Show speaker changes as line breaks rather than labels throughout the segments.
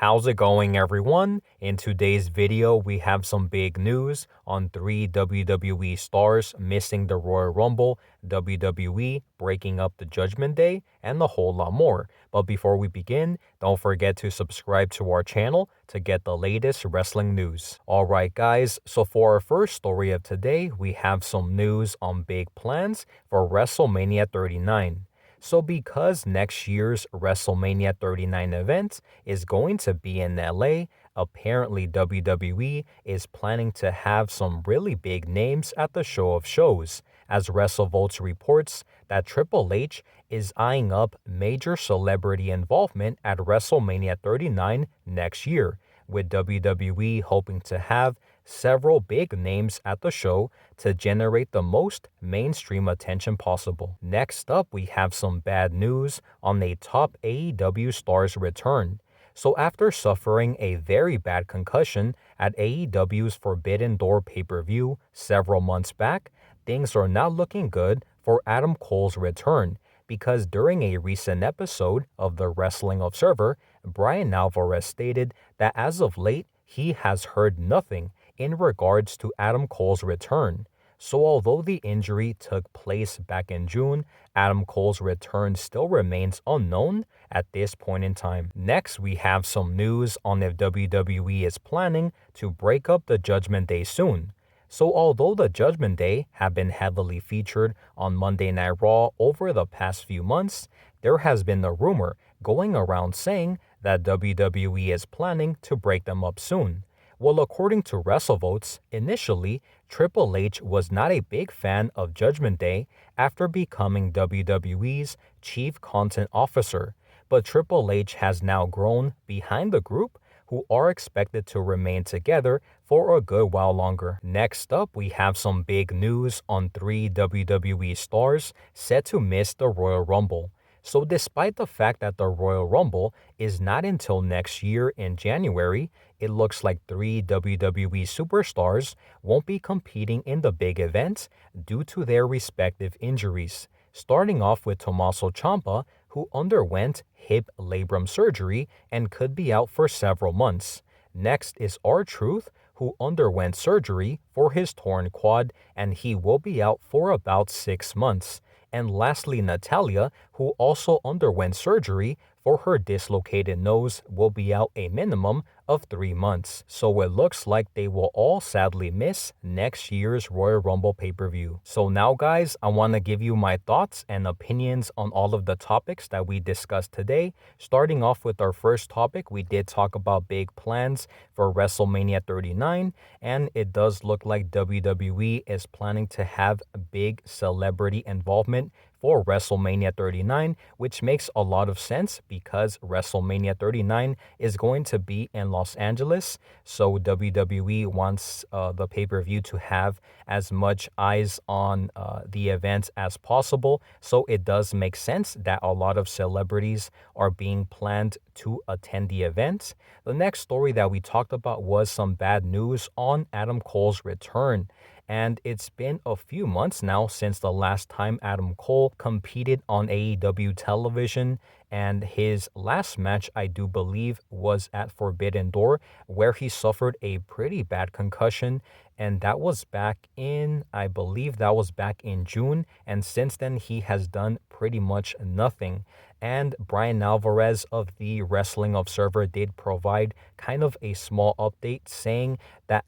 How's it going, everyone? In today's video, we have some big news on 3 WWE stars missing the Royal Rumble, WWE breaking up the Judgment Day, and a whole lot more. But before we begin, don't forget to subscribe to our channel to get the latest wrestling news. Alright guys, so for our first story of today, we have some news on big plans for WrestleMania 39. So because next year's WrestleMania 39 event is going to be in LA, apparently WWE is planning to have some really big names at the show of shows, as WrestleVotes reports that Triple H is eyeing up major celebrity involvement at WrestleMania 39 next year, with WWE hoping to have several big names at the show to generate the most mainstream attention possible. Next up, we have some bad news on a top AEW star's return. So after suffering a very bad concussion at AEW's Forbidden Door pay-per-view several months back, things are not looking good for Adam Cole's return, because during a recent episode of the Wrestling Observer, Bryan Alvarez stated that as of late, he has heard nothing in regards to Adam Cole's return. So although the injury took place back in June, Adam Cole's return still remains unknown at this point in time. Next, we have some news on if WWE is planning to break up the Judgment Day soon. So although the Judgment Day have been heavily featured on Monday Night Raw over the past few months, there has been a rumor going around saying that WWE is planning to break them up soon. Well, according to WrestleVotes, initially, Triple H was not a big fan of Judgment Day after becoming WWE's Chief Content Officer, but Triple H has now grown behind the group, who are expected to remain together for a good while longer. Next up, we have some big news on 3 WWE stars set to miss the Royal Rumble. So despite the fact that the Royal Rumble is not until next year in January, it looks like 3 WWE superstars won't be competing in the big event due to their respective injuries. Starting off with Tommaso Ciampa, who underwent hip labrum surgery and could be out for several months. Next is R-Truth, who underwent surgery for his torn quad, and he will be out for about 6 months. And lastly, Natalya, who also underwent surgery for her dislocated nose, will be out a minimum of 3 months. So it looks like they will all sadly miss next year's Royal Rumble pay-per-view. So now guys, I want to give you my thoughts and opinions on all of the topics that we discussed today. Starting off with our first topic, we did talk about big plans for WrestleMania 39, and it does look like WWE is planning to have a big celebrity involvement for WrestleMania 39, which makes a lot of sense because WrestleMania 39 is going to be in Los Angeles. So WWE wants the pay-per-view to have as much eyes on the event as possible. So it does make sense that a lot of celebrities are being planned to attend the event. The next story that we talked about was some bad news on Adam Cole's return. And it's been a few months now since the last time Adam Cole competed on AEW television, and his last match, I do believe, was at Forbidden Door, where he suffered a pretty bad concussion, and that was back in, I believe that was back in June, and since then he has done pretty much nothing. And Bryan Alvarez of the Wrestling Observer did provide kind of a small update saying that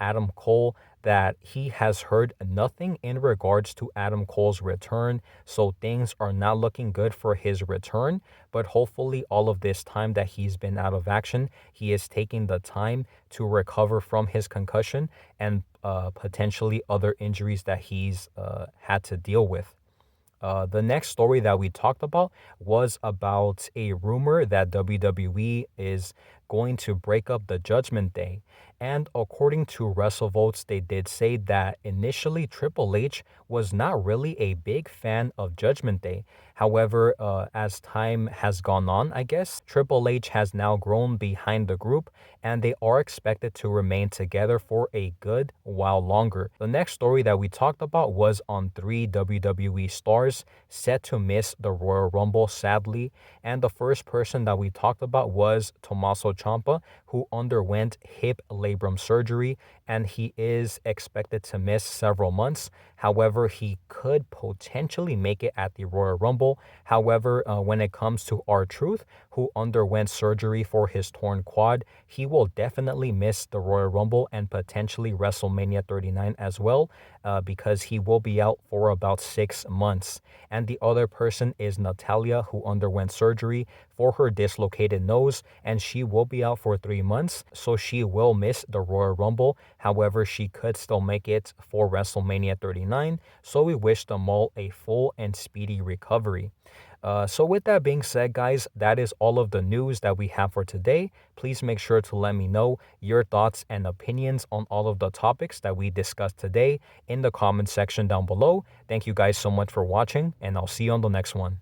that he has heard nothing in regards to Adam Cole's return, so things are not looking good for his return, but hopefully all of this time that he's been out of action, he is taking the time to recover from his concussion and potentially other injuries that he's had to deal with. The next story that we talked about was about a rumor that WWE is going to break up the Judgment Day. And according to WrestleVotes, they did say that initially Triple H was not really a big fan of Judgment Day. However, as time has gone on, I guess, Triple H has now grown behind the group, and they are expected to remain together for a good while longer. The next story that we talked about was on 3 WWE stars set to miss the Royal Rumble, sadly. And the first person that we talked about was Tommaso Ciampa, who underwent hip labrum surgery, and he is expected to miss several months. However, he could potentially make it at the Royal Rumble. However, when it comes to R-Truth, who underwent surgery for his torn quad, he will definitely miss the Royal Rumble and potentially WrestleMania 39 as well, because he will be out for about 6 months. And the other person is Natalia, who underwent surgery for her dislocated nose, and she will be out for 3 months, so she will miss the Royal Rumble. However, she could still make it for WrestleMania 39, so we wish them all a full and speedy recovery. So with that being said, guys, that is all of the news that we have for today. Please make sure to let me know your thoughts and opinions on all of the topics that we discussed today in the comment section down below. Thank you guys so much for watching, and I'll see you on the next one.